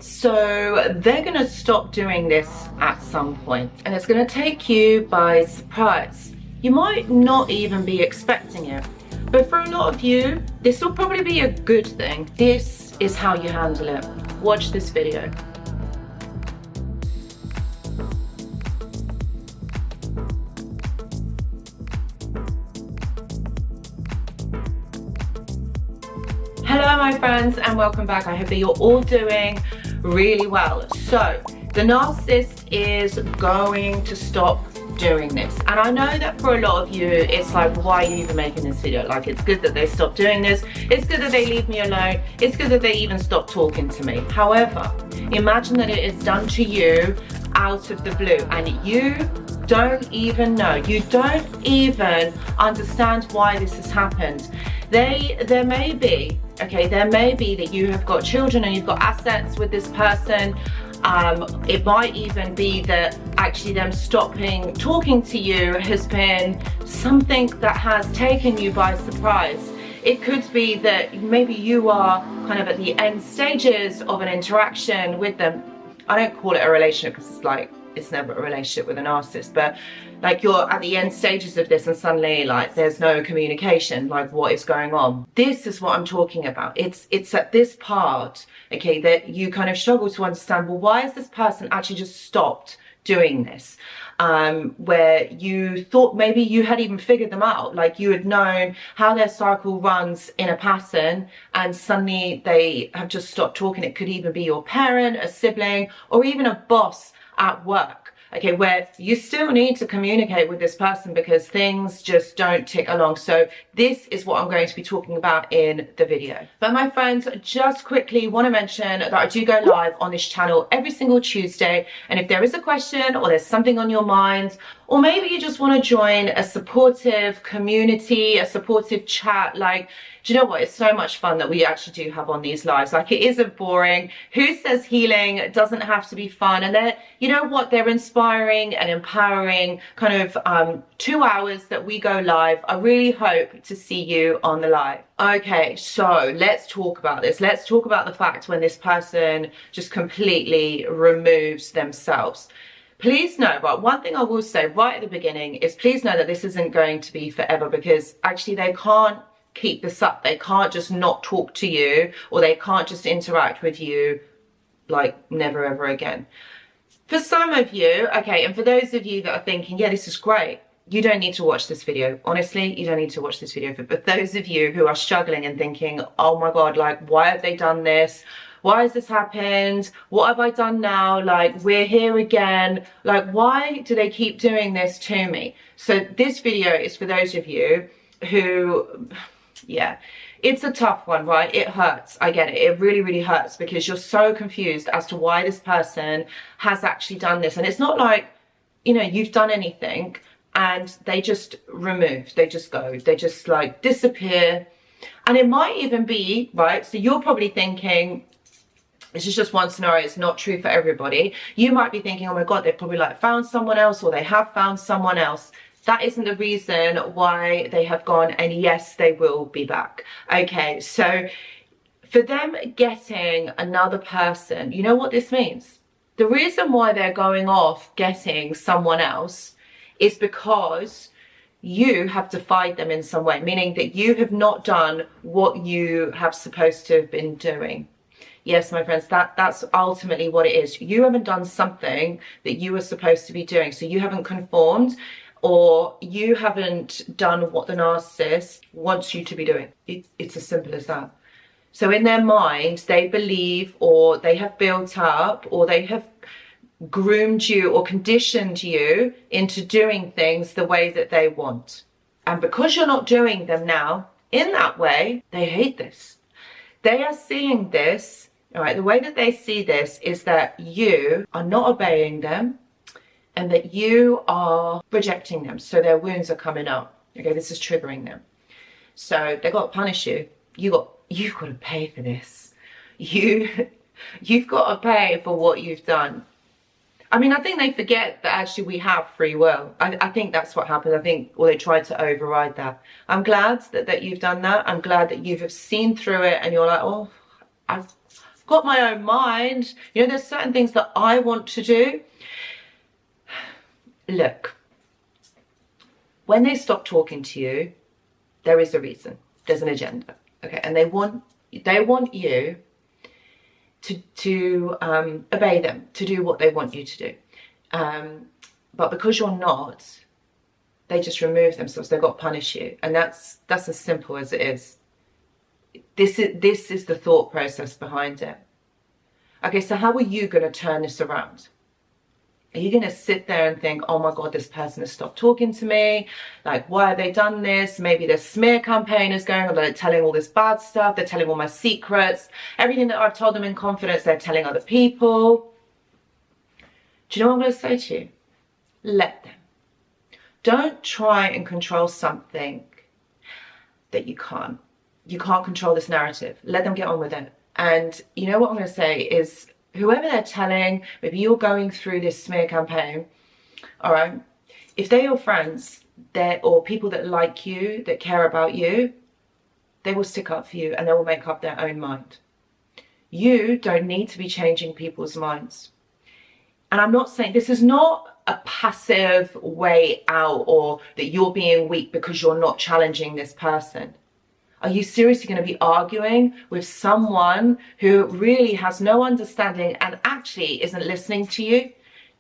So they're going to stop doing this at some point, and it's going to take you by surprise. You might not even be expecting it, but for a lot of you, this will probably be a good thing. This is how you handle it. Watch this video. Hello my friends, and welcome back. I hope that you're all doing really well. So the narcissist is going to stop doing this, and I know that for a lot of you it's like, why are you even making this video? Like, it's good that they stop doing this, it's good that they leave me alone, it's good that they even stop talking to me. However, imagine that it is done to you out of the blue, and you don't even know, you don't even understand why this has happened. There may be, okay, there may be that you have got children and you've got assets with this person. It might even be that actually them stopping talking to you has been something that has taken you by surprise. It could be that maybe you are kind of at the end stages of an interaction with them. I don't call it a relationship because it's like, it's never a relationship with a narcissist, but like you're at the end stages of this and suddenly like there's no communication, like what is going on? This is what I'm talking about. It's at this part, okay, that you kind of struggle to understand, well, why has this person actually just stopped doing this? Where you thought maybe you had even figured them out, like you had known how their cycle runs in a pattern, and suddenly they have just stopped talking. It could even be your parent, a sibling, or even a boss at work, okay, where you still need to communicate with this person because things just don't tick along. So this is what I'm going to be talking about in the video. But my friends, just quickly want to mention that I do go live on this channel every single Tuesday, and if there is a question or there's something on your mind, or maybe you just want to join a supportive community, a supportive chat, like, do you know what? It's so much fun that we actually do have on these lives. Like, it isn't boring. Who says healing doesn't have to be fun? And they're, you know what? They're inspiring and empowering kind of 2 hours that we go live. I really hope to see you on the live. Okay, so let's talk about this. Let's talk about the fact when this person just completely removes themselves. Please know, but one thing I will say right at the beginning is please know that this isn't going to be forever, because actually they can't keep this up. They can't just not talk to you, or they can't just interact with you like never ever again. For some of you, okay, and for those of you that are thinking, yeah, this is great, you don't need to watch this video. Honestly, you don't need to watch this video. But those of you who are struggling and thinking, oh my God, like, why have they done this? Why has this happened? What have I done now? Like, we're here again. Like, why do they keep doing this to me? So this video is for those of you who, yeah, it's a tough one, right? It hurts. I get it. It really, really hurts because you're so confused as to why this person has actually done this. And it's not like, you know, you've done anything and they just remove, they just go, they just like disappear. And it might even be, right? So you're probably thinking, this is just one scenario, it's not true for everybody. You might be thinking, oh my God, they've probably like found someone else, or they have found someone else. That isn't the reason why they have gone, and yes, they will be back. Okay, so for them getting another person, you know what this means? The reason why they're going off getting someone else is because you have defied them in some way, meaning that you have not done what you have supposed to have been doing. Yes, my friends, that's ultimately what it is. You haven't done something that you were supposed to be doing. So you haven't conformed, or you haven't done what the narcissist wants you to be doing. It's as simple as that. So in their mind, they believe, or they have built up, or they have groomed you or conditioned you into doing things the way that they want. And because you're not doing them now in that way, they hate this. They are seeing this. All right, the way that they see this is that you are not obeying them and that you are rejecting them. So their wounds are coming up. Okay, this is triggering them. So they got to punish you. You've got to pay for this. You've got to pay for what you've done. I mean, I think they forget that actually we have free will. I think that's what happened. I think, or they tried to override that. I'm glad that you've done that. I'm glad that you have seen through it and you're like, oh, got my own mind. You know, there's certain things that I want to do. Look, when they stop talking to you, there is a reason. There's an agenda, okay? And they want you to obey them, to do what they want you to do. But because you're not, they just remove themselves. They've got to punish you, and that's as simple as it is. This is the thought process behind it. Okay, so how are you going to turn this around? Are you going to sit there and think, oh my God, this person has stopped talking to me? Like, why have they done this? Maybe there's smear campaigners going on. They're telling all this bad stuff. They're telling all my secrets. Everything that I've told them in confidence, they're telling other people. Do you know what I'm going to say to you? Let them. Don't try and control something that you can't. You can't control this narrative. Let them get on with it. And you know what I'm going to say is, whoever they're telling, maybe you're going through this smear campaign, all right, if they're your friends, or people that like you, that care about you, they will stick up for you and they will make up their own mind. You don't need to be changing people's minds. And I'm not saying, this is not a passive way out, or that you're being weak because you're not challenging this person. Are you seriously going to be arguing with someone who really has no understanding and actually isn't listening to you?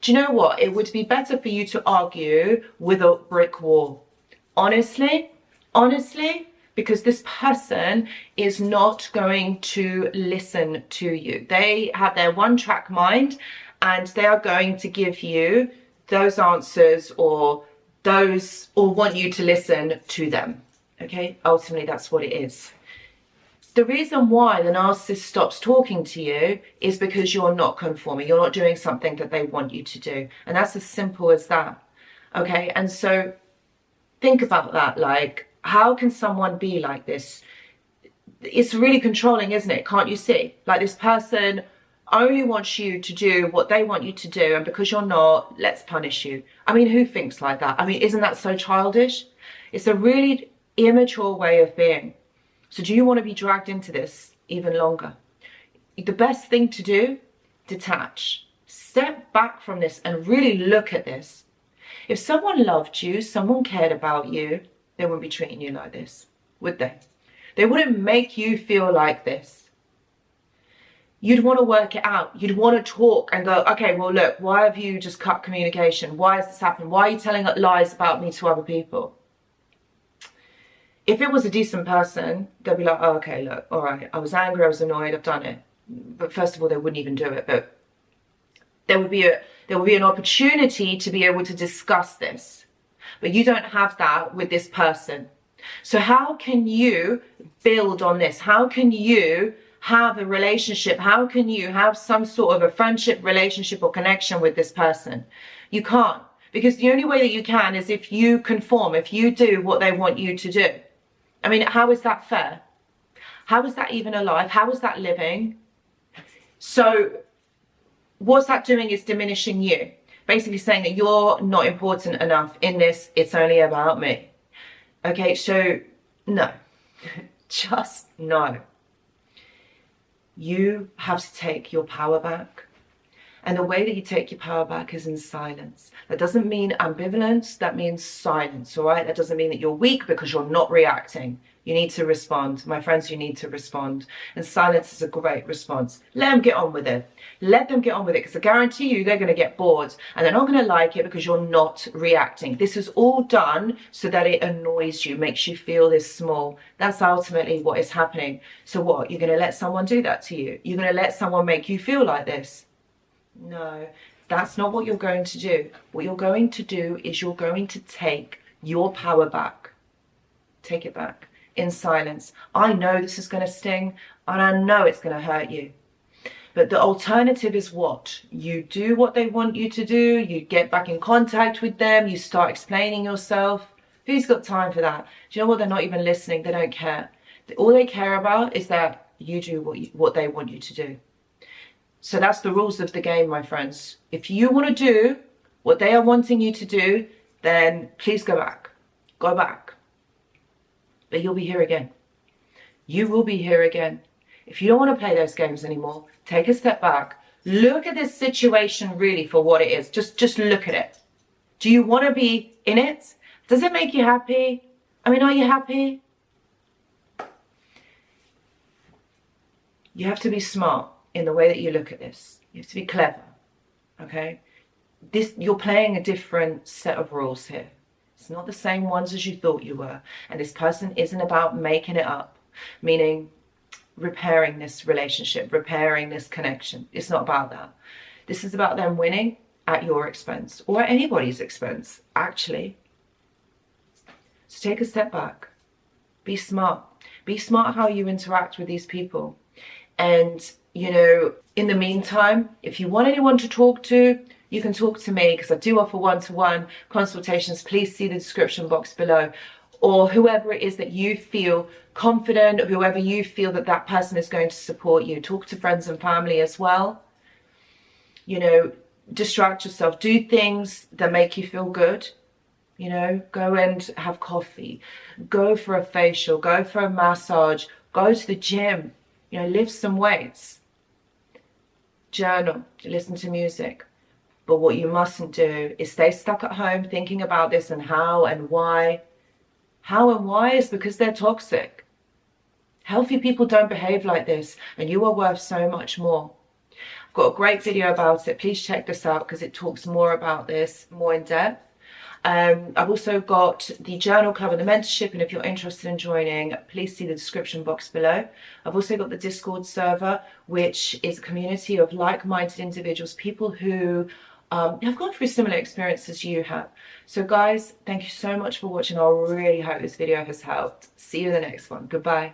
Do you know what? It would be better for you to argue with a brick wall. Honestly, because this person is not going to listen to you. They have their one-track mind, and they are going to give you those answers or want you to listen to them. Okay, ultimately that's what it is. The reason why the narcissist stops talking to you is because you're not conforming. You're not doing something that they want you to do. And that's as simple as that. Okay, and so think about that. Like, how can someone be like this? It's really controlling, isn't it? Can't you see? Like, this person only wants you to do what they want you to do, and because you're not, let's punish you. I mean, who thinks like that? I mean, isn't that so childish? It's a really immature way of being. So do you want to be dragged into this even longer? The best thing to do, detach. Step back from this and really look at this. If someone loved you, someone cared about you, they wouldn't be treating you like this, would they? They wouldn't make you feel like this. You'd want to work it out. You'd want to talk and go, okay, well, look, why have you just cut communication? Why has this happened? Why are you telling lies about me to other people? If it was a decent person, they'd be like, oh, okay, look, all right, I was angry, I was annoyed, I've done it. But first of all, they wouldn't even do it. But there would be an opportunity to be able to discuss this. But you don't have that with this person. So how can you build on this? How can you have a relationship? How can you have some sort of a friendship, relationship, or connection with this person? You can't. Because the only way that you can is if you conform, if you do what they want you to do. I mean, how is that fair? How is that even alive? How is that living? So what's that doing is diminishing you. Basically saying that you're not important enough in this. It's only about me. Okay, so no. Just no. You have to take your power back. And the way that you take your power back is in silence. That doesn't mean ambivalence, that means silence, all right? That doesn't mean that you're weak because you're not reacting. You need to respond. My friends, you need to respond. And silence is a great response. Let them get on with it. Let them get on with it, because I guarantee you they're going to get bored and they're not going to like it because you're not reacting. This is all done so that it annoys you, makes you feel this small. That's ultimately what is happening. So what? You're going to let someone do that to you? You're going to let someone make you feel like this? No, that's not what you're going to do. What you're going to do is you're going to take your power back. Take it back in silence. I know this is going to sting and I know it's going to hurt you. But the alternative is what? You do what they want you to do. You get back in contact with them. You start explaining yourself. Who's got time for that? Do you know what? They're not even listening. They don't care. All they care about is that you do what they want you to do. So that's the rules of the game, my friends. If you want to do what they are wanting you to do, then please go back. Go back. But you'll be here again. You will be here again. If you don't want to play those games anymore, take a step back. Look at this situation really for what it is. Just look at it. Do you want to be in it? Does it make you happy? I mean, are you happy? You have to be smart in the way that you look at this. You have to be clever, okay? You're playing a different set of rules here. It's not the same ones as you thought you were. And this person isn't about making it up, meaning repairing this relationship, repairing this connection. It's not about that. This is about them winning at your expense, or at anybody's expense, actually. So take a step back. Be smart. Be smart how you interact with these people. And, you know, in the meantime, if you want anyone to talk to, you can talk to me, because I do offer one-to-one consultations. Please see the description box below. Or whoever it is that you feel confident, or whoever you feel that that person is going to support you. Talk to friends and family as well. You know, distract yourself. Do things that make you feel good. You know, go and have coffee. Go for a facial. Go for a massage. Go to the gym. You know, lift some weights. Journal. Listen to music. But what you mustn't do is stay stuck at home thinking about this and how and why. How and why is because they're toxic. Healthy people don't behave like this, and you are worth so much more. I've got a great video about it. Please check this out because it talks more about this, more in depth. I've also got the journal club and the mentorship, and if you're interested in joining, please see the description box below. I've also got the Discord server, which is a community of like-minded individuals, people who have gone through similar experiences you have. So guys, thank you so much for watching. I really hope this video has helped. See you in the next one. Goodbye.